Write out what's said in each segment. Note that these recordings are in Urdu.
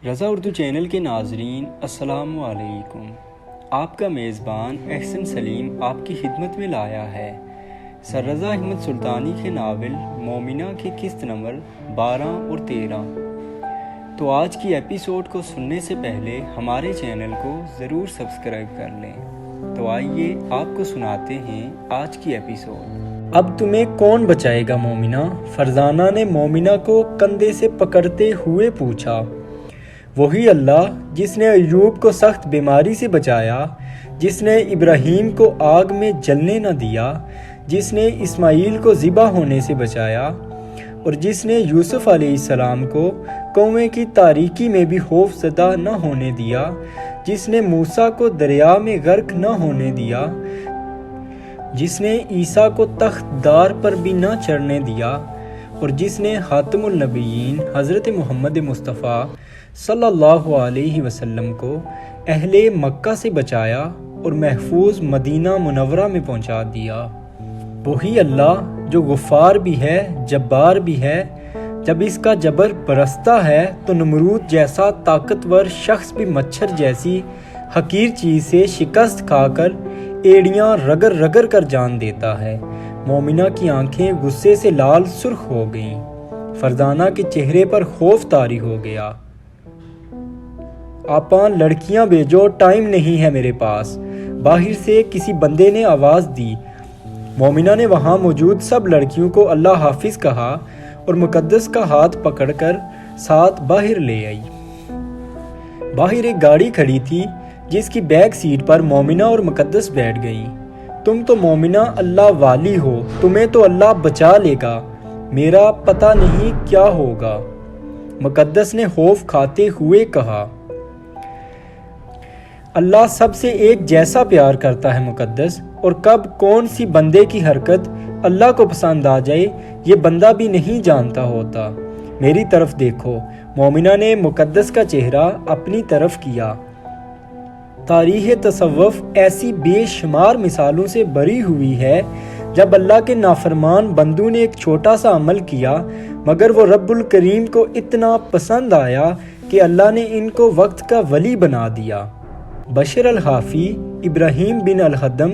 رضا اردو چینل کے ناظرین السلام علیکم۔ آپ کا میزبان احسن سلیم آپ کی خدمت میں لایا ہے سر رضا احمد سلطانی کے ناول مومنہ کی قسط نمبر 12 اور 13۔ تو آج کی ایپیسوڈ کو سننے سے پہلے ہمارے چینل کو ضرور سبسکرائب کر لیں۔ تو آئیے آپ کو سناتے ہیں آج کی ایپیسوڈ۔ اب تمہیں کون بچائے گا مومنہ؟ فرزانہ نے مومنہ کو کندھے سے پکڑتے ہوئے پوچھا۔ وہی اللہ جس نے ایوب کو سخت بیماری سے بچایا، جس نے ابراہیم کو آگ میں جلنے نہ دیا، جس نے اسماعیل کو ذبح ہونے سے بچایا، اور جس نے یوسف علیہ السلام کو کنویں کی تاریکی میں بھی خوف زدہ نہ ہونے دیا، جس نے موسیٰ کو دریا میں غرق نہ ہونے دیا، جس نے عیسیٰ کو تخت دار پر بھی نہ چڑھنے دیا، اور جس نے خاتم النبیین حضرت محمد مصطفیٰ صلی اللہ علیہ وسلم کو اہل مکہ سے بچایا اور محفوظ مدینہ منورہ میں پہنچا دیا۔ وہی اللہ جو غفار بھی ہے، جبار بھی ہے۔ جب اس کا جبر برستا ہے تو نمرود جیسا طاقتور شخص بھی مچھر جیسی حقیر چیز سے شکست کھا کر ایڑیاں رگڑ رگڑ کر جان دیتا ہے۔ مومنہ کی آنکھیں غصے سے لال سرخ ہو گئیں۔ فرزانہ کے چہرے پر خوف طاری ہو گیا۔ آپاں لڑکیاں بھیجو، ٹائم نہیں ہے میرے پاس، باہر سے کسی بندے نے آواز دی۔ مومنہ نے وہاں موجود سب لڑکیوں کو اللہ حافظ کہا اور مقدس کا ہاتھ پکڑ کر ساتھ باہر لے آئی۔ باہر ایک گاڑی کھڑی تھی جس کی بیک سیٹ پر مومنہ اور مقدس بیٹھ گئی۔ تم تو مومنہ اللہ والی ہو، تمہیں تو اللہ بچا لے گا، میرا پتہ نہیں کیا ہوگا، مقدس نے خوف کھاتے ہوئے کہا۔ اللہ سب سے ایک جیسا پیار کرتا ہے مقدس، اور کب کون سی بندے کی حرکت اللہ کو پسند آ جائے یہ بندہ بھی نہیں جانتا ہوتا۔ میری طرف دیکھو۔ مومنہ نے مقدس کا چہرہ اپنی طرف کیا۔ تاریخ تصوف ایسی بے شمار مثالوں سے بھری ہوئی ہے جب اللہ کے نافرمان بندوں نے ایک چھوٹا سا عمل کیا مگر وہ رب الکریم کو اتنا پسند آیا کہ اللہ نے ان کو وقت کا ولی بنا دیا۔ بشر الحافی، ابراہیم بن الحدم،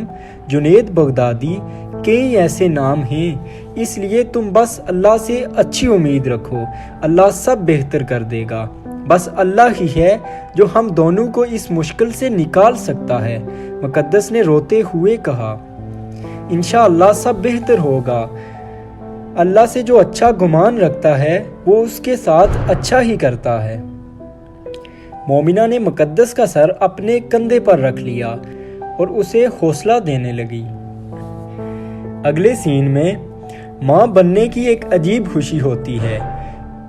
جنید بغدادی، کئی ایسے نام ہیں۔ اس لیے تم بس اللہ سے اچھی امید رکھو، اللہ سب بہتر کر دے گا۔ بس اللہ ہی ہے جو ہم دونوں کو اس مشکل سے نکال سکتا ہے، مقدس نے روتے ہوئے کہا۔ انشاءاللہ سب بہتر ہوگا۔ اللہ سے جو اچھا گمان رکھتا ہے وہ اس کے ساتھ اچھا ہی کرتا ہے۔ مومنہ نے مقدس کا سر اپنے کندھے پر رکھ لیا اور اسے حوصلہ دینے لگی۔ اگلے سین میں ماں بننے کی ایک عجیب خوشی ہوتی ہے،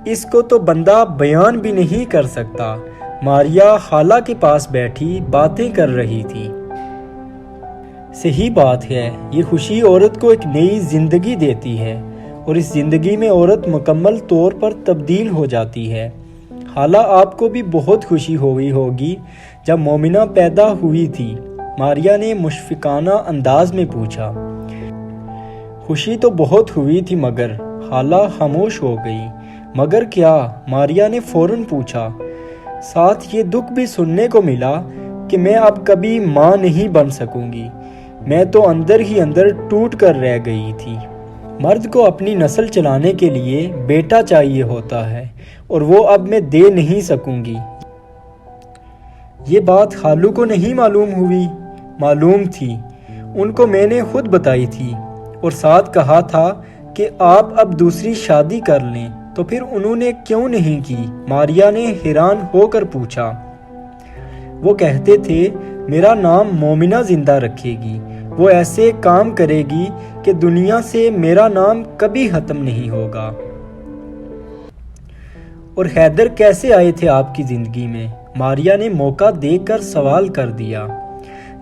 اس کو تو بندہ بیان بھی نہیں کر سکتا۔ ماریا خالہ کے پاس بیٹھی باتیں کر رہی تھی۔ صحیح بات ہے، یہ خوشی عورت کو ایک نئی زندگی دیتی ہے اور اس زندگی میں عورت مکمل طور پر تبدیل ہو جاتی ہے۔ خالہ آپ کو بھی بہت خوشی ہوئی ہوگی جب مومنہ پیدا ہوئی تھی، ماریا نے مشفقانہ انداز میں پوچھا۔ خوشی تو بہت ہوئی تھی مگر خالہ خاموش ہو گئی۔ مگر کیا؟ ماریا نے فوراً پوچھا۔ ساتھ یہ دکھ بھی سننے کو ملا کہ میں اب کبھی ماں نہیں بن سکوں گی، میں تو اندر ہی اندر ٹوٹ کر رہ گئی تھی۔ مرد کو اپنی نسل چلانے کے لیے بیٹا چاہیے ہوتا ہے اور وہ اب میں دے نہیں سکوں گی۔ یہ بات خالو کو نہیں معلوم ہوئی؟ معلوم تھی، ان کو میں نے خود بتائی تھی اور ساتھ کہا تھا کہ آپ اب دوسری شادی کر لیں، تو پھر انہوں نے کیوں نہیں کی؟ ماریا نے حیران ہو کر پوچھا۔ وہ کہتے تھے میرا نام مومنہ زندہ رکھے گی، وہ ایسے کام کرے گی کہ دنیا سے میرا نام کبھی ختم نہیں ہوگا۔ اور حیدر کیسے آئے تھے آپ کی زندگی میں؟ ماریا نے موقع دیکھ کر سوال کر دیا۔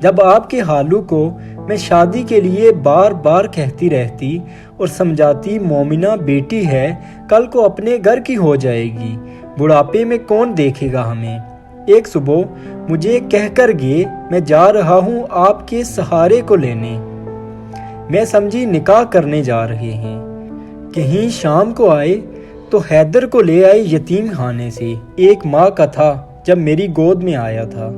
جب آپ کے خالو کو میں شادی کے لیے بار بار کہتی رہتی اور سمجھاتی مومنہ بیٹی ہے، کل کو اپنے گھر کی ہو جائے گی، بڑھاپے میں کون دیکھے گا ہمیں؟ ایک صبح مجھے کہہ کر گئے میں جا رہا ہوں آپ کے سہارے کو لینے، میں سمجھی نکاح کرنے جا رہے ہیں، کہیں شام کو آئے تو حیدر کو لے آئے یتیم خانے سے، ایک ماہ کا تھا جب میری گود میں آیا تھا۔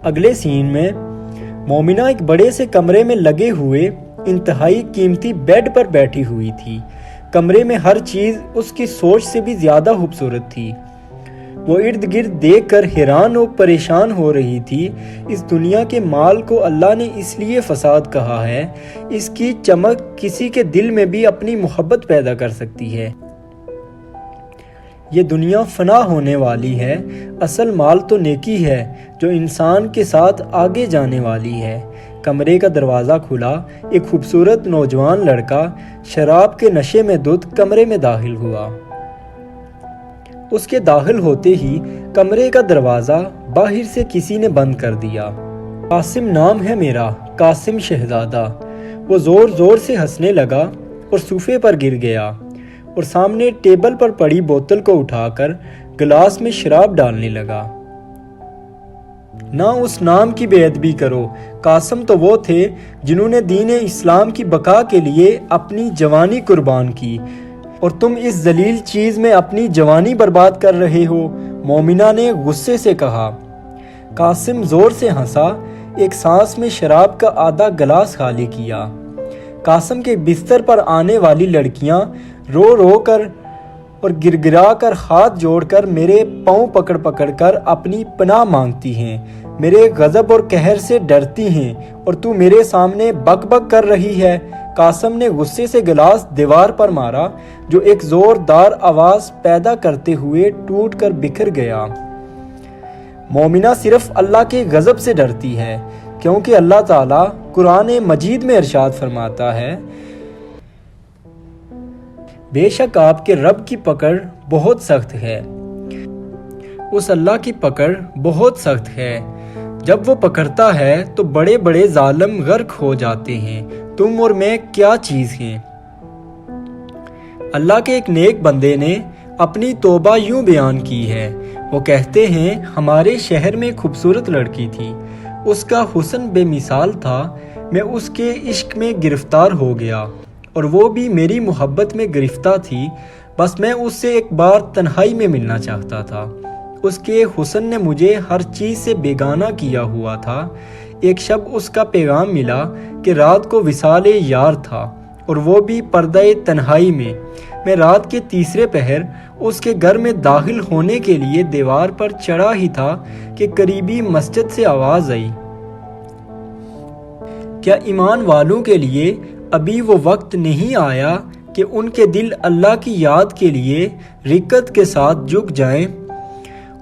اگلے سین میں مومنہ ایک بڑے سے کمرے میں لگے ہوئے انتہائی قیمتی بیڈ پر بیٹھی ہوئی تھی۔ کمرے میں ہر چیز اس کی سوچ سے بھی زیادہ خوبصورت تھی۔ وہ ارد گرد دیکھ کر حیران و پریشان ہو رہی تھی۔ اس دنیا کے مال کو اللہ نے اس لیے فساد کہا ہے، اس کی چمک کسی کے دل میں بھی اپنی محبت پیدا کر سکتی ہے۔ یہ دنیا فنا ہونے والی ہے، اصل مال تو نیکی ہے جو انسان کے ساتھ آگے جانے والی ہے۔ کمرے کا دروازہ کھلا، ایک خوبصورت نوجوان لڑکا شراب کے نشے میں دھت کمرے میں داخل ہوا۔ اس کے داخل ہوتے ہی کمرے کا دروازہ باہر سے کسی نے بند کر دیا۔ قاسم نام ہے میرا، قاسم شہزادہ۔ وہ زور زور سے ہنسنے لگا اور صوفے پر گر گیا اور سامنے ٹیبل پر پڑی بوتل کو اٹھا کر گلاس میں شراب ڈالنے لگا۔ نہ اس نام کی بے ادبی کرو، قاسم تو وہ تھے جنہوں نے دین اسلام کی بقا کے لیے اپنی جوانی قربان کی، اور تم اس ذلیل چیز میں اپنی جوانی برباد کر رہے ہو، مومنہ نے غصے سے کہا۔ قاسم زور سے ہنسا، ایک سانس میں شراب کا آدھا گلاس خالی کیا۔ قاسم کے بستر پر آنے والی لڑکیاں رو رو کر اور گر گرا کر ہاتھ جوڑ کر میرے پاؤں پکڑ پکڑ کر اپنی پناہ مانگتی ہیں، میرے غضب اور قہر سے ڈرتی ہیں، اور تو میرے سامنے بک بک کر رہی ہے۔ قاسم نے غصے سے گلاس دیوار پر مارا جو ایک زوردار آواز پیدا کرتے ہوئے ٹوٹ کر بکھر گیا۔ مومنہ صرف اللہ کے غضب سے ڈرتی ہے، کیونکہ اللہ تعالیٰ قرآن مجید میں ارشاد فرماتا ہے، بے شک آپ کے رب کی پکڑ بہت سخت ہے۔ اس اللہ کی پکڑ بہت سخت ہے، جب وہ پکڑتا ہے تو بڑے بڑے ظالم غرق ہو جاتے ہیں، تم اور میں کیا چیز ہیں۔ اللہ کے ایک نیک بندے نے اپنی توبہ یوں بیان کی ہے، وہ کہتے ہیں، ہمارے شہر میں خوبصورت لڑکی تھی، اس کا حسن بے مثال تھا، میں اس کے عشق میں گرفتار ہو گیا اور وہ بھی میری محبت میں گرفتہ تھی، بس میں اس سے ایک بار تنہائی میں ملنا چاہتا تھا۔ اس کے حسن نے مجھے ہر چیز سے بیگانہ کیا ہوا تھا۔ ایک شب اس کا پیغام ملا کہ رات کو وصال یار تھا، اور وہ بھی پردہ تنہائی میں۔ میں رات کے تیسرے پہر اس کے گھر میں داخل ہونے کے لیے دیوار پر چڑھا ہی تھا کہ قریبی مسجد سے آواز آئی، کیا ایمان والوں کے لیے ابھی وہ وقت نہیں آیا کہ ان کے دل اللہ کی یاد کے لیے رکت کے ساتھ جھک جائیں،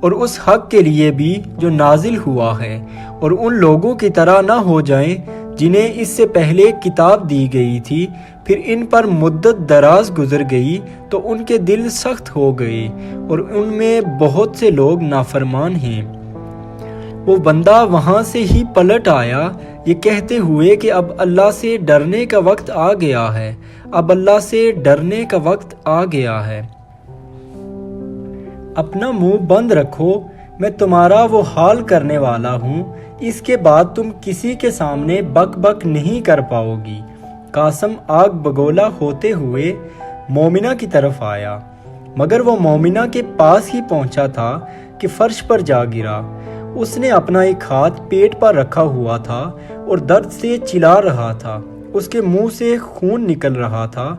اور اس حق کے لیے بھی جو نازل ہوا ہے، اور ان لوگوں کی طرح نہ ہو جائیں جنہیں اس سے پہلے کتاب دی گئی تھی، پھر ان پر مدت دراز گزر گئی تو ان کے دل سخت ہو گئے، اور ان میں بہت سے لوگ نافرمان ہیں۔ وہ بندہ وہاں سے ہی پلٹ آیا یہ کہتے ہوئے کہ اب اللہ سے ڈرنے کا وقت آ گیا ہے، اب اللہ سے ڈرنے کا وقت آ گیا ہے۔ اپنا منہ بند رکھو، میں تمہارا وہ حال کرنے والا ہوں، اس کے بعد تم کسی کے سامنے بک بک نہیں کر پاؤ گی۔ قاسم آگ بگولا ہوتے ہوئے مومنہ کی طرف آیا، مگر وہ مومنہ کے پاس ہی پہنچا تھا کہ فرش پر جا گرا۔ اس نے اپنا ایک ہاتھ پیٹ پر رکھا ہوا تھا اور درد سے چلا رہا تھا، اس کے منہ سے خون نکل رہا تھا۔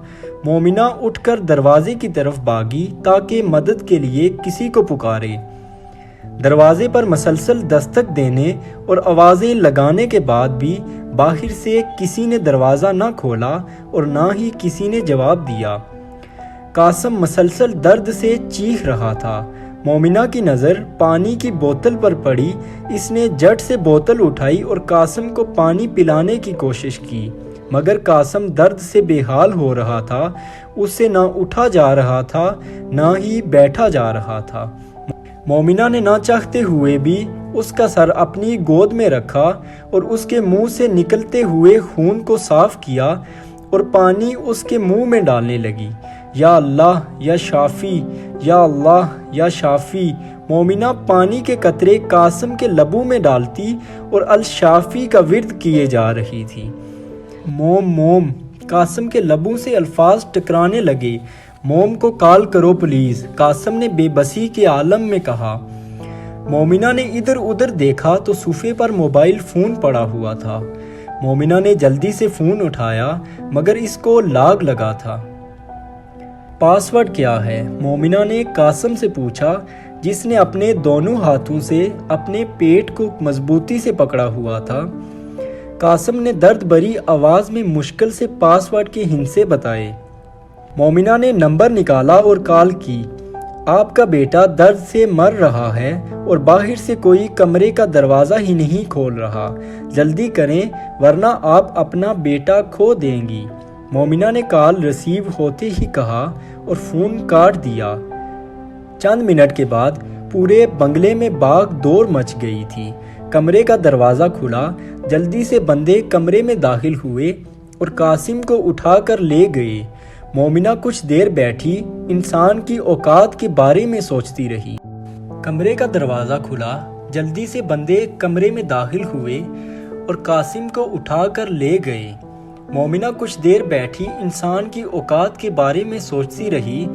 مومنہ اٹھ کر دروازے کی طرف بھاگی تاکہ مدد کے لیے کسی کو پکارے۔ دروازے پر مسلسل دستک دینے اور آوازیں لگانے کے بعد بھی باہر سے کسی نے دروازہ نہ کھولا اور نہ ہی کسی نے جواب دیا۔ قاسم مسلسل درد سے چیخ رہا تھا۔ مومنہ کی نظر پانی کی بوتل پر پڑی، اس نے جھٹ سے بوتل اٹھائی اور قاسم کو پانی پلانے کی کوشش کی، مگر قاسم درد سے بے حال ہو رہا تھا، اس سے نہ اٹھا جا رہا تھا نہ ہی بیٹھا جا رہا تھا۔ مومنہ نے نہ چاہتے ہوئے بھی اس کا سر اپنی گود میں رکھا اور اس کے منہ سے نکلتے ہوئے خون کو صاف کیا اور پانی اس کے منہ میں ڈالنے لگی۔ یا اللہ یا شافی، یا اللہ یا شافی۔ مومنہ پانی کے قطرے قاسم کے لبوں میں ڈالتی اور الشافی کا ورد کیے جا رہی تھی۔ موم موم، قاسم کے لبوں سے الفاظ ٹکرانے لگے۔ موم کو کال کرو پولیس، قاسم نے بے بسی کے عالم میں کہا۔ مومنہ نے ادھر ادھر دیکھا تو صوفے پر موبائل فون پڑا ہوا تھا۔ مومنہ نے جلدی سے فون اٹھایا مگر اس کو لاگ لگا تھا۔ پاس ورڈ کیا ہے؟ مومنہ نے قاسم سے پوچھا جس نے اپنے دونوں ہاتھوں سے اپنے پیٹ کو مضبوطی سے پکڑا ہوا تھا۔ قاسم نے درد بھری آواز میں مشکل سے پاس ورڈ کے ہندسے بتائے۔ مومنہ نے نمبر نکالا اور کال کی۔ آپ کا بیٹا درد سے مر رہا ہے اور باہر سے کوئی کمرے کا دروازہ ہی نہیں کھول رہا، جلدی کریں ورنہ آپ اپنا بیٹا کھو دیں گی۔ مومنہ نے کال ریسیو ہوتے ہی کہا اور فون کاٹ دیا۔ چند منٹ کے بعد پورے بنگلے میں باغ دور مچ گئی تھی۔ کمرے کا دروازہ کھلا، جلدی سے بندے کمرے میں داخل ہوئے اور قاسم کو اٹھا کر لے گئے۔ مومنہ کچھ دیر بیٹھی انسان کی اوقات کے بارے میں سوچتی رہی۔ کمرے کا دروازہ کھلا، جلدی سے بندے کمرے میں داخل ہوئے اور قاسم کو اٹھا کر لے گئے۔ مومنہ کچھ دیر بیٹھی انسان کی اوقات کے بارے میں سوچتی رہی۔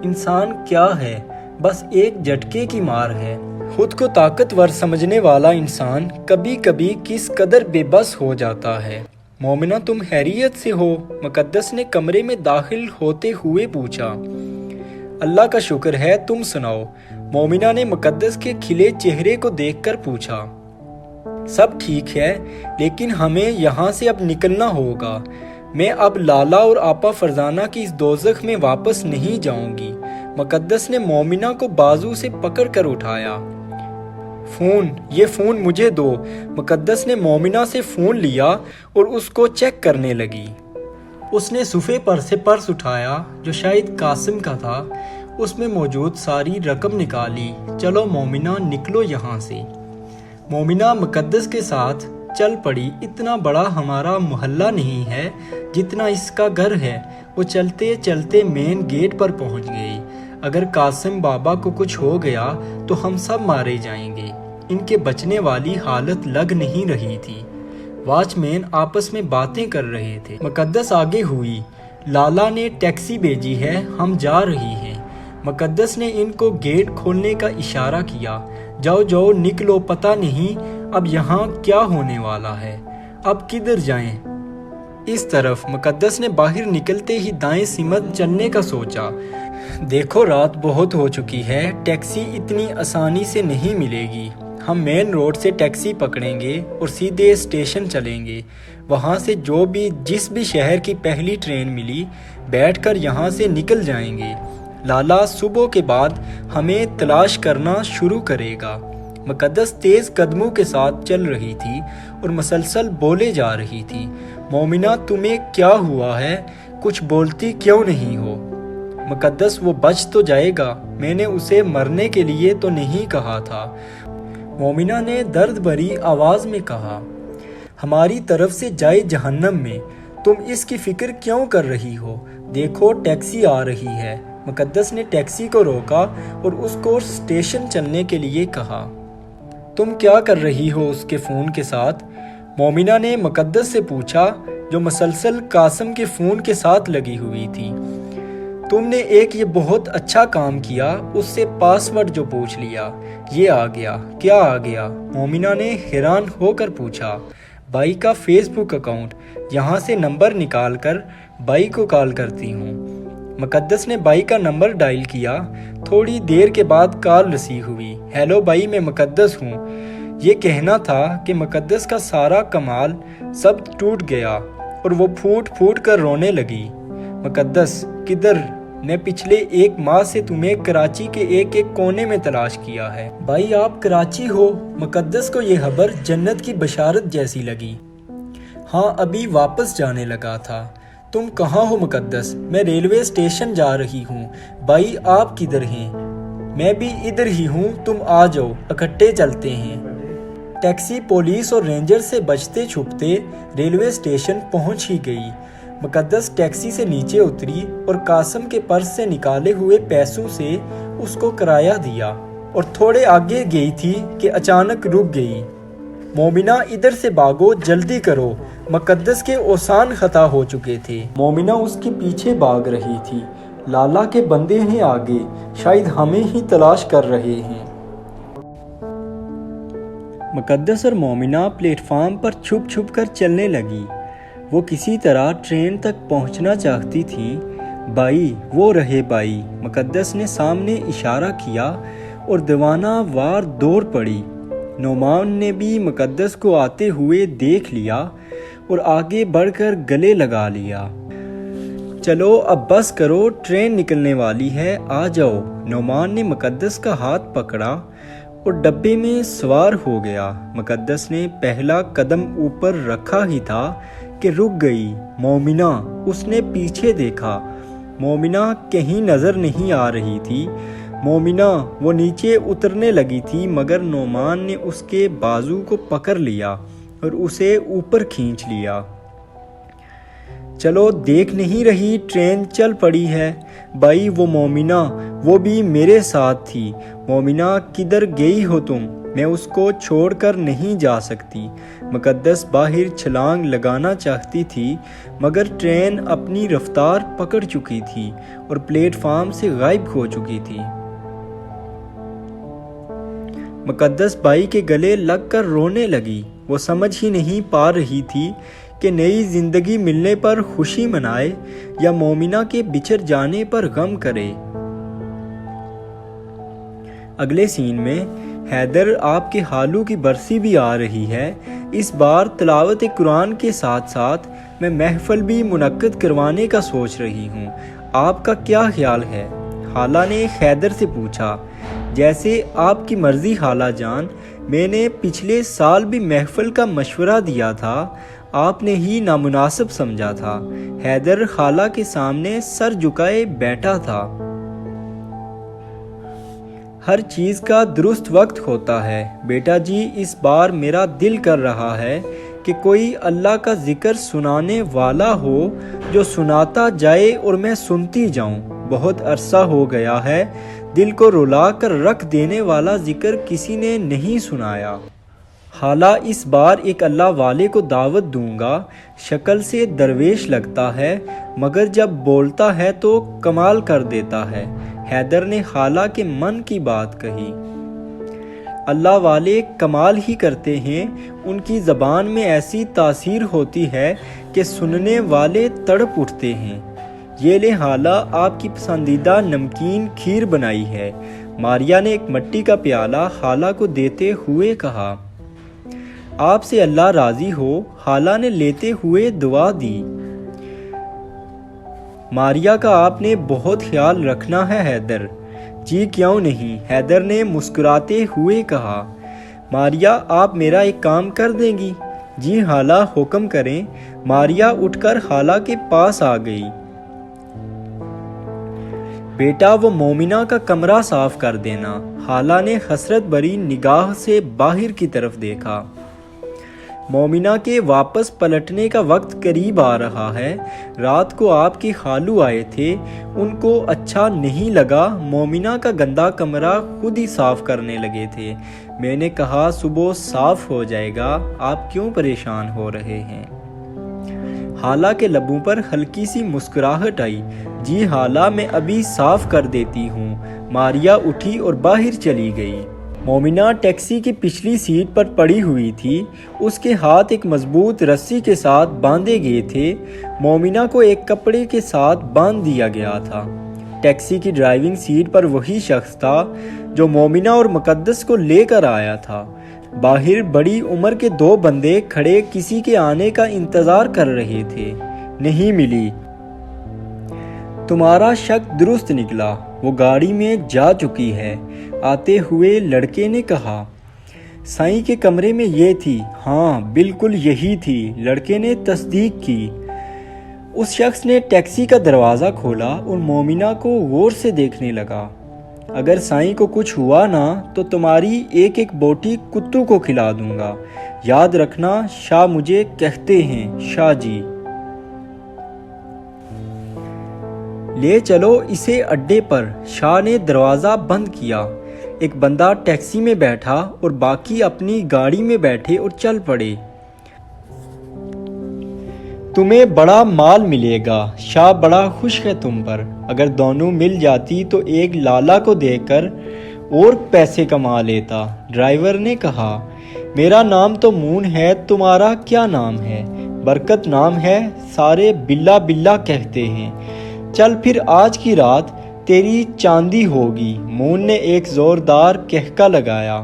انسان کیا ہے؟ بس ایک جھٹکے کی مار ہے۔ خود کو طاقتور سمجھنے والا انسان کبھی کبھی کس قدر بے بس ہو جاتا ہے۔ مومنہ تم خیریت سے ہو؟ مقدس نے کمرے میں داخل ہوتے ہوئے پوچھا۔ اللہ کا شکر ہے، تم سناؤ؟ مومنہ نے مقدس کے کھلے چہرے کو دیکھ کر پوچھا۔ سب ٹھیک ہے لیکن ہمیں یہاں سے اب نکلنا ہوگا۔ میں اب لالا اور آپا فرزانہ کی اس دوزخ میں واپس نہیں جاؤں گی۔ مقدس نے مومنہ کو بازو سے پکڑ کر اٹھایا۔ یہ فون مجھے دو۔ مقدس نے مومنہ سے فون لیا اور اس کو چیک کرنے لگی۔ اس نے صوفے پر سے پرس اٹھایا جو شاید قاسم کا تھا، اس میں موجود ساری رقم نکالی۔ چلو مومنہ نکلو یہاں سے۔ مومنہ مقدس کے ساتھ چل پڑی۔ اتنا بڑا ہمارا محلہ نہیں ہے جتنا اس کا گھر ہے۔ وہ چلتے چلتے مین گیٹ پر پہنچ گئی۔ اگر قاسم بابا کو کچھ ہو گیا تو ہم سب مارے جائیں گے۔ ان کے بچنے والی حالت لگ نہیں رہی تھی۔ واچ مین آپس میں باتیں کر رہے تھے۔ مقدس آگے ہوئی۔ لالا نے ٹیکسی بھیجی ہے، ہم جا رہی ہیں۔ مقدس نے ان کو گیٹ کھولنے کا اشارہ کیا۔ جاؤ جاؤ نکلو، پتہ نہیں اب یہاں کیا ہونے والا ہے۔ اب کدھر جائیں؟ اس طرف۔ مقدس نے باہر نکلتے ہی دائیں سمت چلنے کا سوچا۔ دیکھو رات بہت ہو چکی ہے، ٹیکسی اتنی آسانی سے نہیں ملے گی۔ ہم مین روڈ سے ٹیکسی پکڑیں گے اور سیدھے اسٹیشن چلیں گے۔ وہاں سے جس بھی شہر کی پہلی ٹرین ملی بیٹھ کر یہاں سے نکل جائیں گے۔ لالا صبح کے بعد ہمیں تلاش کرنا شروع کرے گا۔ مقدس تیز قدموں کے ساتھ چل رہی تھی اور مسلسل بولے جا رہی تھی۔ مومنہ تمہیں کیا ہوا ہے؟ کچھ بولتی کیوں نہیں ہو؟ مقدس وہ بچ تو جائے گا، میں نے اسے مرنے کے لیے تو نہیں کہا تھا۔ مومنہ نے درد بھری آواز میں کہا۔ ہماری طرف سے جائے جہنم میں، تم اس کی فکر کیوں کر رہی ہو؟ دیکھو ٹیکسی آ رہی ہے۔ مقدس نے ٹیکسی کو روکا اور اس کو اسٹیشن چلنے کے لیے کہا۔ تم کیا کر رہی ہو اس کے فون کے ساتھ؟ مومنہ نے مقدس سے پوچھا جو مسلسل قاسم کے فون کے ساتھ لگی ہوئی تھی۔ تم نے یہ بہت اچھا کام کیا، اس سے پاس ورڈ جو پوچھ لیا، یہ آ گیا۔ کیا آ گیا؟ مومنہ نے حیران ہو کر پوچھا۔ بائی کا فیس بک اکاؤنٹ، یہاں سے نمبر نکال کر بائی کو کال کرتی ہوں۔ مقدس نے بائی کا نمبر ڈائل کیا۔ تھوڑی دیر کے بعد کال ریسیو ہوئی۔ ہیلو بائی، میں مقدس ہوں۔ یہ کہنا تھا کہ مقدس کا سارا کمال سب ٹوٹ گیا اور وہ پھوٹ پھوٹ کر رونے لگی۔ مقدس کدھر؟ میں پچھلے 1 ماہ سے تمہیں کراچی کے ایک کونے میں تلاش کیا ہے۔ بھائی آپ کراچی ہو؟ مقدس کو یہ خبر جنت کی بشارت جیسی لگی۔ ہاں ابھی واپس جانے لگا تھا۔ تم کہاں ہو مقدس؟ میں ریلوے اسٹیشن جا رہی ہوں۔ بھائی آپ کدھر ہیں؟ میں بھی ادھر ہی ہوں، تم آ جاؤ، اکٹھے چلتے ہیں۔ ٹیکسی پولیس اور رینجر سے بچتے چھپتے ریلوے اسٹیشن پہنچ ہی گئی۔ مقدس ٹیکسی سے نیچے اتری اور قاسم کے پرس سے نکالے ہوئے پیسوں سے اس کو کرایہ دیا اور تھوڑے آگے گئی تھی کہ اچانک رک گئی۔ مومنہ ادھر سے بھاگو، جلدی کرو، مقدس کے اوسان خطا ہو چکے تھے۔ مومنہ اس کے پیچھے بھاگ رہی تھی۔ لالا کے بندے ہیں آگے، شاید ہمیں ہی تلاش کر رہے ہیں۔ مقدس اور مومنہ پلیٹ فارم پر چھپ چھپ کر چلنے لگی۔ وہ کسی طرح ٹرین تک پہنچنا چاہتی تھی۔ بھائی، وہ رہے بھائی، مقدس نے سامنے اشارہ کیا اور دیوانہ وار دوڑ پڑی۔ نعمان نے بھی مقدس کو آتے ہوئے دیکھ لیا اور آگے بڑھ کر گلے لگا لیا۔ چلو اب بس کرو، ٹرین نکلنے والی ہے، آ جاؤ۔ نعمان نے مقدس کا ہاتھ پکڑا اور ڈبے میں سوار ہو گیا۔ مقدس نے پہلا قدم اوپر رکھا ہی تھا کہ رک گئی۔ مومنہ، اس نے پیچھے دیکھا۔ مومنہ کہیں نظر نہیں آ رہی تھی۔ مومنہ، وہ نیچے اترنے لگی تھی مگر نعمان نے اس کے بازو کو پکڑ لیا اور اسے اوپر کھینچ لیا۔ چلو، دیکھ نہیں رہی ٹرین چل پڑی ہے؟ بھائی، وہ مومنہ، وہ بھی میرے ساتھ تھی۔ مومنہ، کدھر گئی ہو تم؟ میں اس کو چھوڑ کر نہیں جا سکتی۔ مقدس باہر چھلانگ لگانا چاہتی تھی مگر ٹرین اپنی رفتار پکڑ چکی تھی اور پلیٹ فارم سے غائب ہو چکی تھی۔ مقدس بھائی کے گلے لگ کر رونے لگی۔ وہ سمجھ ہی نہیں پا رہی تھی کہ نئی زندگی ملنے پر خوشی منائے یا مومنہ کے بچھڑ جانے پر غم کرے۔ اگلے سین میں حیدر آپ کے خالو کی برسی بھی آ رہی ہے۔ اس بار تلاوت قرآن کے ساتھ ساتھ میں محفل بھی منعقد کروانے کا سوچ رہی ہوں، آپ کا کیا خیال ہے؟ خالہ نے حیدر سے پوچھا۔ جیسے آپ کی مرضی خالہ جان، میں نے پچھلے سال بھی محفل کا مشورہ دیا تھا، آپ نے ہی نامناسب سمجھا تھا۔ حیدر خالہ کے سامنے سر جھکائے بیٹھا تھا۔ ہر چیز کا درست وقت ہوتا ہے بیٹا جی، اس بار میرا دل کر رہا ہے کہ کوئی اللہ کا ذکر سنانے والا ہو جو سناتا جائے اور میں سنتی جاؤں۔ بہت عرصہ ہو گیا ہے، دل کو رلا کر رکھ دینے والا ذکر کسی نے نہیں سنایا۔ خالہ، اس بار ایک اللہ والے کو دعوت دوں گا، شکل سے درویش لگتا ہے مگر جب بولتا ہے تو کمال کر دیتا ہے۔ حیدر نے خالہ کے من کی بات کہی۔ اللہ والے کمال ہی کرتے ہیں، ان کی زبان میں ایسی تاثیر ہوتی ہے کہ سننے والے تڑپ اٹھتے ہیں۔ یہ لے خالہ، آپ کی پسندیدہ نمکین کھیر بنائی ہے۔ ماریا نے ایک مٹی کا پیالہ خالہ کو دیتے ہوئے کہا۔ آپ سے اللہ راضی ہو، خالہ نے لیتے ہوئے دعا دی۔ ماریا کا آپ نے بہت خیال رکھنا ہے حیدر۔ جی کیوں نہیں، حیدر نے مسکراتے ہوئے کہا۔ ماریا، آپ میرا ایک کام کر دیں گی؟ جی خالہ، حکم کریں۔ ماریا اٹھ کر خالہ کے پاس آ گئی۔ بیٹا، وہ مومنہ کا کمرہ صاف کر دینا۔ خالہ نے حسرت بھری نگاہ سے باہر کی طرف دیکھا۔ مومنہ کے واپس پلٹنے کا وقت قریب آ رہا ہے۔ رات کو آپ کے خالو آئے تھے، ان کو اچھا نہیں لگا، مومنہ کا گندا کمرہ خود ہی صاف کرنے لگے تھے۔ میں نے کہا صبح صاف ہو جائے گا، آپ کیوں پریشان ہو رہے ہیں؟ خالہ کے لبوں پر ہلکی سی مسکراہٹ آئی۔ جی خالہ، میں ابھی صاف کر دیتی ہوں۔ ماریا اٹھی اور باہر چلی گئی۔ مومنہ ٹیکسی کی پچھلی سیٹ پر پڑی ہوئی تھی، اس کے ہاتھ ایک مضبوط رسی کے ساتھ باندھے گئے تھے۔ مومنہ کو ایک کپڑے کے ساتھ باندھ دیا گیا تھا۔ ٹیکسی کی ڈرائیونگ سیٹ پر وہی شخص تھا جو مومنہ اور مقدس کو لے کر آیا تھا۔ باہر بڑی عمر کے دو بندے کھڑے کسی کے آنے کا انتظار کر رہے تھے۔ نہیں ملی۔ تمہارا شک درست نکلا، وہ گاڑی میں جا چکی ہے، آتے ہوئے لڑکے نے کہا۔ سائیں کے کمرے میں یہ تھی؟ ہاں بالکل یہی تھی، لڑکے نے تصدیق کی۔ اس شخص نے ٹیکسی کا دروازہ کھولا اور مومنہ کو غور سے دیکھنے لگا۔ اگر سائیں کو کچھ ہوا نا تو تمہاری ایک ایک بوٹی کتوں کو کھلا دوں گا، یاد رکھنا، شاہ مجھے کہتے ہیں، شاہ جی۔ لے چلو اسے اڈے پر۔ شاہ نے دروازہ بند کیا۔ ایک بندہ ٹیکسی میں بیٹھا اور باقی اپنی گاڑی میں بیٹھے اور چل پڑے۔ تمہیں بڑا مال ملے گا، شاہ بڑا خوش ہے تم پر۔ اگر دونوں مل جاتی تو ایک لالا کو دے کر اور پیسے کما لیتا۔ ڈرائیور نے کہا، میرا نام تو مون ہے، تمہارا کیا نام ہے؟ برکت نام ہے، سارے بلا بلا کہتے ہیں۔ چل پھر آج کی رات تیری چاندی ہوگی۔ مون نے ایک زوردار کہکا لگایا۔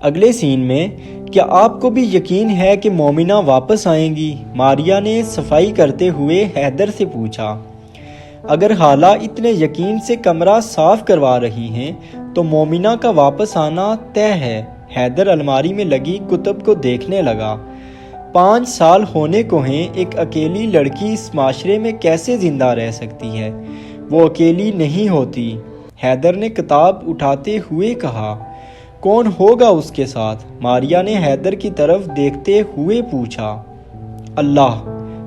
اگلے سین میں، کیا آپ کو بھی یقین ہے کہ مومنہ واپس آئیں گی؟ ماریا نے صفائی کرتے ہوئے حیدر سے پوچھا۔ اگر حالہ اتنے یقین سے کمرہ صاف کروا رہی ہیں تو مومنہ کا واپس آنا طے ہے۔ حیدر الماری میں لگی کتب کو دیکھنے لگا۔ 5 سال ہونے کو ہیں، ایک اکیلی لڑکی اس معاشرے میں کیسے زندہ رہ سکتی ہے؟ وہ اکیلی نہیں ہوتی۔ حیدر نے کتاب اٹھاتے ہوئے کہا، کون ہوگا اس کے ساتھ؟ ماریا نے حیدر کی طرف دیکھتے ہوئے پوچھا۔ اللہ۔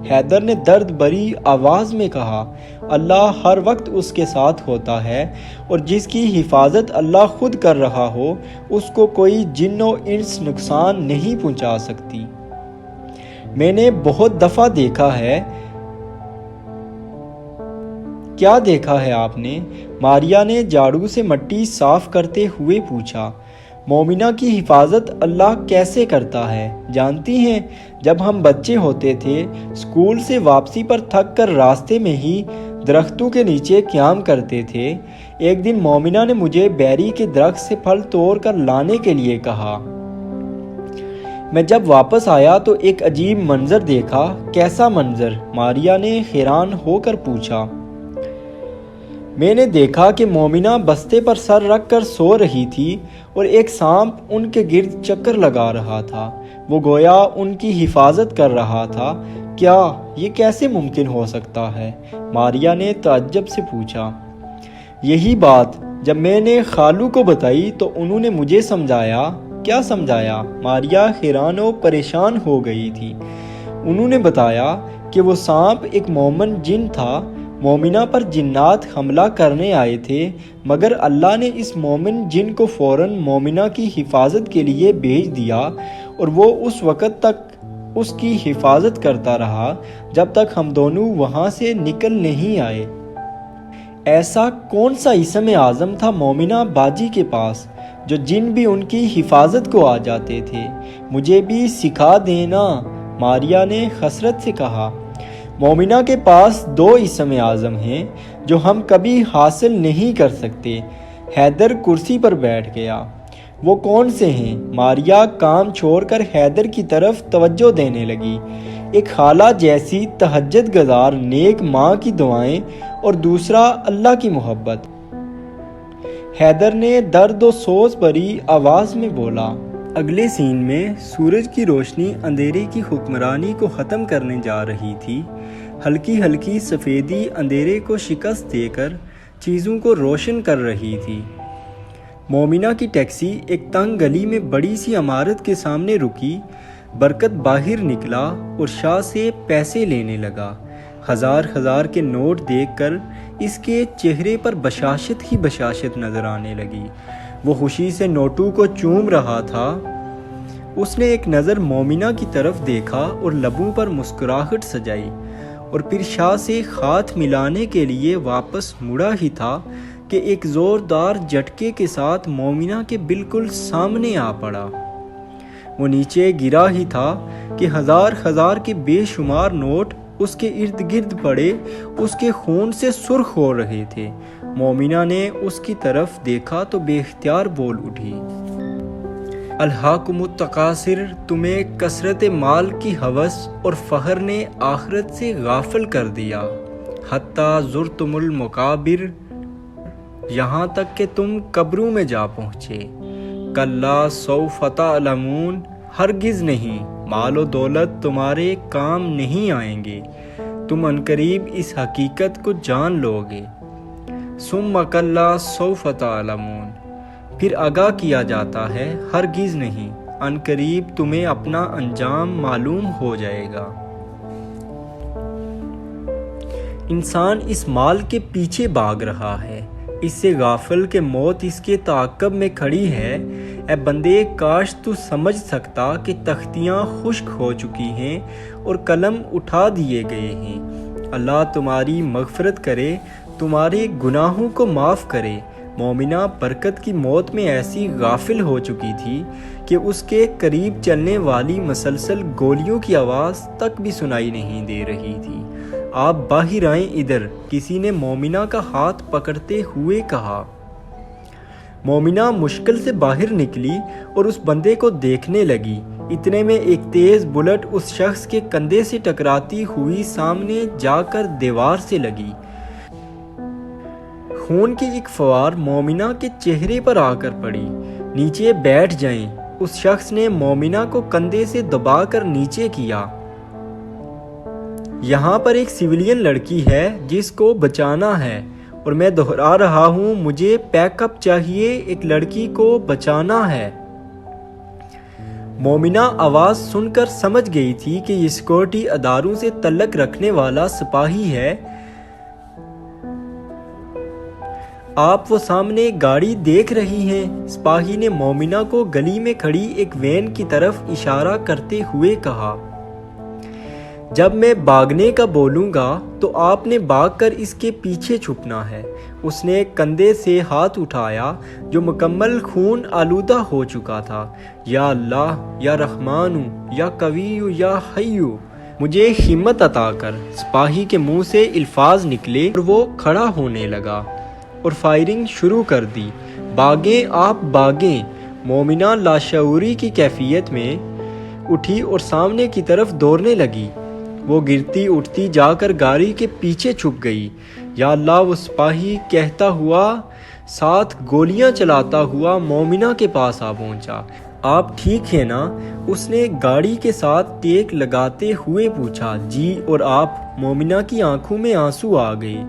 حیدر نے درد بھری آواز میں کہا، اللہ ہر وقت اس کے ساتھ ہوتا ہے، اور جس کی حفاظت اللہ خود کر رہا ہو اس کو کوئی جن و انس نقصان نہیں پہنچا سکتی۔ میں نے بہت دفعہ دیکھا ہے۔ کیا دیکھا ہے آپ نے؟ ماریا نے جھاڑو سے مٹی صاف کرتے ہوئے پوچھا۔ مومنہ کی حفاظت اللہ کیسے کرتا ہے جانتی ہیں؟ جب ہم بچے ہوتے تھے، اسکول سے واپسی پر تھک کر راستے میں ہی درختوں کے نیچے قیام کرتے تھے۔ ایک دن مومنہ نے مجھے بیری کے درخت سے پھل توڑ کر لانے کے لیے کہا۔ میں جب واپس آیا تو ایک عجیب منظر دیکھا۔ کیسا منظر؟ ماریا نے حیران ہو کر پوچھا۔ میں نے دیکھا کہ مومنہ بستے پر سر رکھ کر سو رہی تھی اور ایک سانپ ان کے گرد چکر لگا رہا تھا۔ وہ گویا ان کی حفاظت کر رہا تھا۔ کیا یہ کیسے ممکن ہو سکتا ہے؟ ماریا نے تعجب سے پوچھا۔ یہی بات جب میں نے خالو کو بتائی تو انہوں نے مجھے سمجھایا۔ کیا سمجھایا؟ ماریا حیران و پریشان ہو گئی تھی۔ انہوں نے بتایا کہ وہ سانپ ایک مومن جن تھا۔ مومنہ پر جنات حملہ کرنے آئے تھے، مگر اللہ نے اس مومن جن کو فوراً مومنہ کی حفاظت کے لیے بھیج دیا، اور وہ اس وقت تک اس کی حفاظت کرتا رہا جب تک ہم دونوں وہاں سے نکل نہیں آئے۔ ایسا کون سا اسم اعظم تھا مومنہ باجی کے پاس جو جن بھی ان کی حفاظت کو آ جاتے تھے؟ مجھے بھی سکھا دینا، ماریا نے حسرت سے کہا۔ مومنہ کے پاس 2 اسم اعظم ہیں جو ہم کبھی حاصل نہیں کر سکتے۔ حیدر کرسی پر بیٹھ گیا۔ وہ کون سے ہیں؟ ماریا کام چھوڑ کر حیدر کی طرف توجہ دینے لگی۔ ایک خالہ جیسی تہجد گزار نیک ماں کی دعائیں اور دوسرا اللہ کی محبت۔ حیدر نے درد و سوز بھری آواز میں بولا۔ اگلے سین میں سورج کی روشنی اندھیرے کی حکمرانی کو ختم کرنے جا رہی تھی۔ ہلکی ہلکی سفیدی اندھیرے کو شکست دے کر چیزوں کو روشن کر رہی تھی۔ مومنہ کی ٹیکسی ایک تنگ گلی میں بڑی سی عمارت کے سامنے رکی۔ برکت باہر نکلا اور شاہ سے پیسے لینے لگا۔ ہزار کے نوٹ دیکھ کر اس کے چہرے پر بشاشت ہی بشاشت نظر آنے لگی۔ وہ خوشی سے نوٹوں کو چوم رہا تھا۔ اس نے ایک نظر مومنہ کی طرف دیکھا اور لبوں پر مسکراہٹ سجائی، اور پھر شاہ سے ہاتھ ملانے کے لیے واپس مڑا ہی تھا کہ ایک زوردار جھٹکے کے ساتھ مومنہ کے بالکل سامنے آ پڑا۔ وہ نیچے گرا ہی تھا کہ ہزار کے بے شمار نوٹ اس کے ارد گرد پڑے، اس کے خون سے سرخ ہو رہے تھے۔ مومنہ نے اس کی طرف دیکھا تو بے اختیار بول اٹھی، الہاکم التکاثر، تمہیں کثرت مال کی ہوس اور فخر نے آخرت سے غافل کر دیا، حتیٰ زرتم المقابر، یہاں تک کہ تم قبروں میں جا پہنچے۔ کلا سوف تعلمون، ہرگز نہیں، مال و دولت تمہارے کام نہیں آئیں گے، تم عنقریب اس حقیقت کو جان لو گے۔ ثم کلا سوف تعلمون، پھر آگاہ کیا جاتا ہے، ہرگز نہیں، عنقریب تمہیں اپنا انجام معلوم ہو جائے گا۔ انسان اس مال کے پیچھے بھاگ رہا ہے، اس سے غافل کہ موت اس کے تعاقب میں کھڑی ہے۔ اے بندے، کاش تو سمجھ سکتا کہ تختیاں خشک ہو چکی ہیں اور قلم اٹھا دیے گئے ہیں۔ اللہ تمہاری مغفرت کرے، تمہارے گناہوں کو معاف کرے۔ مومنہ برکت کی موت میں ایسی غافل ہو چکی تھی کہ اس کے قریب چلنے والی مسلسل گولیوں کی آواز تک بھی سنائی نہیں دے رہی تھی۔ آپ باہر آئیں ادھر، کسی نے مومنہ کا ہاتھ پکڑتے ہوئے کہا۔ مومنہ مشکل سے باہر نکلی اور اس بندے کو دیکھنے لگی۔ اتنے میں ایک تیز بلٹ اس شخص کے کندھے سے ٹکراتی ہوئی سامنے جا کر دیوار سے لگی۔ خون کی ایک فوار مومنہ کے چہرے پر آ کر پڑی۔ نیچے بیٹھ جائیں، اس شخص نے مومنہ کو کندھے سے دبا کر نیچے کیا۔ یہاں پر ایک سویلین لڑکی ہے جس کو بچانا ہے، اور میں دہرا رہا ہوں، مجھے پیک اپ چاہیے، ایک لڑکی کو بچانا ہے۔ مومنہ آواز سن کر سمجھ گئی تھی کہ یہ سیکورٹی اداروں سے تعلق رکھنے والا سپاہی ہے۔ آپ وہ سامنے گاڑی دیکھ رہی ہیں؟ سپاہی نے مومنہ کو گلی میں کھڑی ایک وین کی طرف اشارہ کرتے ہوئے کہا۔ جب میں بھاگنے کا بولوں گا تو آپ نے بھاگ کر اس کے پیچھے چھپنا ہے۔ اس نے کندھے سے ہاتھ اٹھایا جو مکمل خون آلودہ ہو چکا تھا۔ یا اللہ، یا رحمانو، یا قویو، یا حیو، مجھے ہمت عطا کر۔ سپاہی کے منہ سے الفاظ نکلے اور وہ کھڑا ہونے لگا اور فائرنگ شروع کر دی۔ باغیں آپ باغیں۔ مومنہ لاشعوری کی کیفیت میں اٹھی اور سامنے کی طرف دوڑنے لگی۔ وہ گرتی اٹھتی جا کر گاڑی کے پیچھے چھپ گئی۔ یا اللہ، وہ سپاہی کہتا ہوا ساتھ گولیاں چلاتا ہوا مومنہ کے پاس آ پہنچا۔ آپ ٹھیک ہیں نا؟ اس نے گاڑی کے ساتھ ٹیک لگاتے ہوئے پوچھا۔ جی، اور آپ؟ مومنہ کی آنکھوں میں آنسو آ گئے۔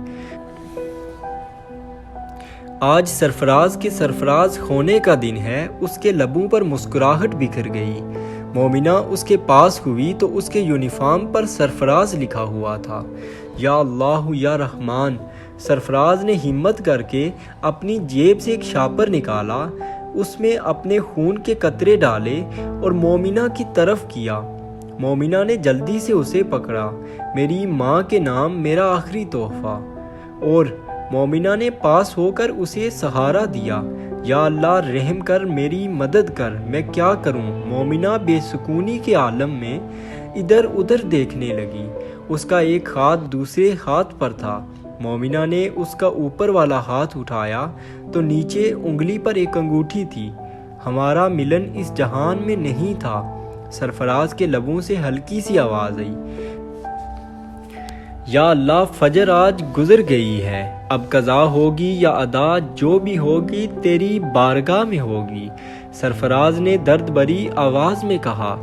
آج سرفراز کے سرفراز ہونے کا دن ہے۔ اس کے لبوں پر مسکراہٹ بکھر گئی۔ مومنہ اس کے پاس ہوئی تو اس کے یونیفارم پر سرفراز لکھا ہوا تھا۔ یا اللہ، یا رحمان۔ سرفراز نے ہمت کر کے اپنی جیب سے ایک شاپر نکالا، اس میں اپنے خون کے قطرے ڈالے اور مومنہ کی طرف کیا۔ مومنہ نے جلدی سے اسے پکڑا۔ میری ماں کے نام میرا آخری تحفہ۔ اور مومنہ نے پاس ہو کر اسے سہارا دیا۔ یا اللہ، رحم کر، میری مدد کر، میں کیا کروں؟ مومنہ بے سکونی کے عالم میں ادھر ادھر دیکھنے لگی۔ اس کا ایک ہاتھ دوسرے ہاتھ پر تھا۔ مومنہ نے اس کا اوپر والا ہاتھ اٹھایا تو نیچے انگلی پر ایک انگوٹھی تھی۔ ہمارا ملن اس جہان میں نہیں تھا۔ سرفراز کے لبوں سے ہلکی سی آواز آئی۔ یا اللہ، فجر آج گزر گئی ہے، اب قضا ہوگی یا ادا، جو بھی ہوگی تیری بارگاہ میں ہوگی، سرفراز نے درد بھری آواز میں کہا۔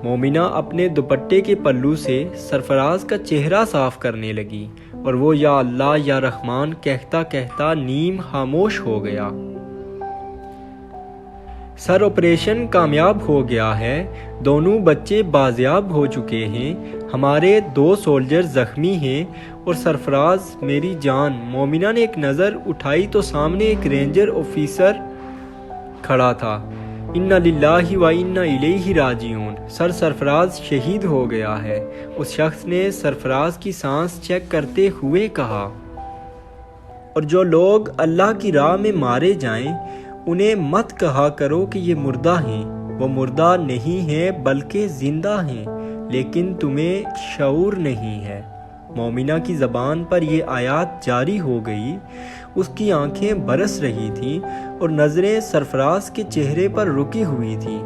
مومنہ اپنے دوپٹے کے پلو سے سرفراز کا چہرہ صاف کرنے لگی اور وہ یا اللہ، یا رحمان کہتا کہتا نیم خاموش ہو گیا۔ سر آپریشن کامیاب ہو گیا ہے، دونوں بچے بازیاب ہو چکے ہیں، ہمارے 2 سولجر زخمی ہیں اور سرفراز میری جان۔ مومنہ نے ایک نظر اٹھائی تو سامنے ایک رینجر آفیسر کھڑا تھا۔ انا للہ و انا الیہ راجعون، سرفراز شہید ہو گیا ہے، اس شخص نے سرفراز کی سانس چیک کرتے ہوئے کہا۔ اور جو لوگ اللہ کی راہ میں مارے جائیں انہیں مت کہا کرو کہ یہ مردہ ہیں، وہ مردہ نہیں ہیں بلکہ زندہ ہیں، لیکن تمہیں شعور نہیں ہے۔ مومنہ کی زبان پر یہ آیات جاری ہو گئی، اس کی آنکھیں برس رہی تھیں اور نظریں سرفراز کے چہرے پر رکی ہوئی تھیں۔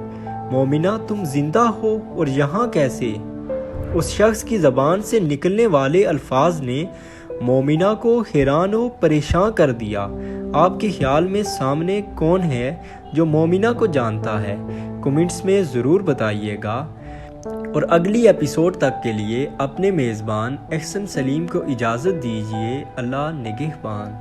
مومنہ، تم زندہ ہو اور یہاں کیسے؟ اس شخص کی زبان سے نکلنے والے الفاظ نے مومنہ کو حیران و پریشان کر دیا۔ آپ کے خیال میں سامنے کون ہے جو مومنہ کو جانتا ہے؟ کمنٹس میں ضرور بتائیے گا، اور اگلی ایپیسوڈ تک کے لیے اپنے میزبان احسن سلیم کو اجازت دیجیے۔ اللہ نگہبان۔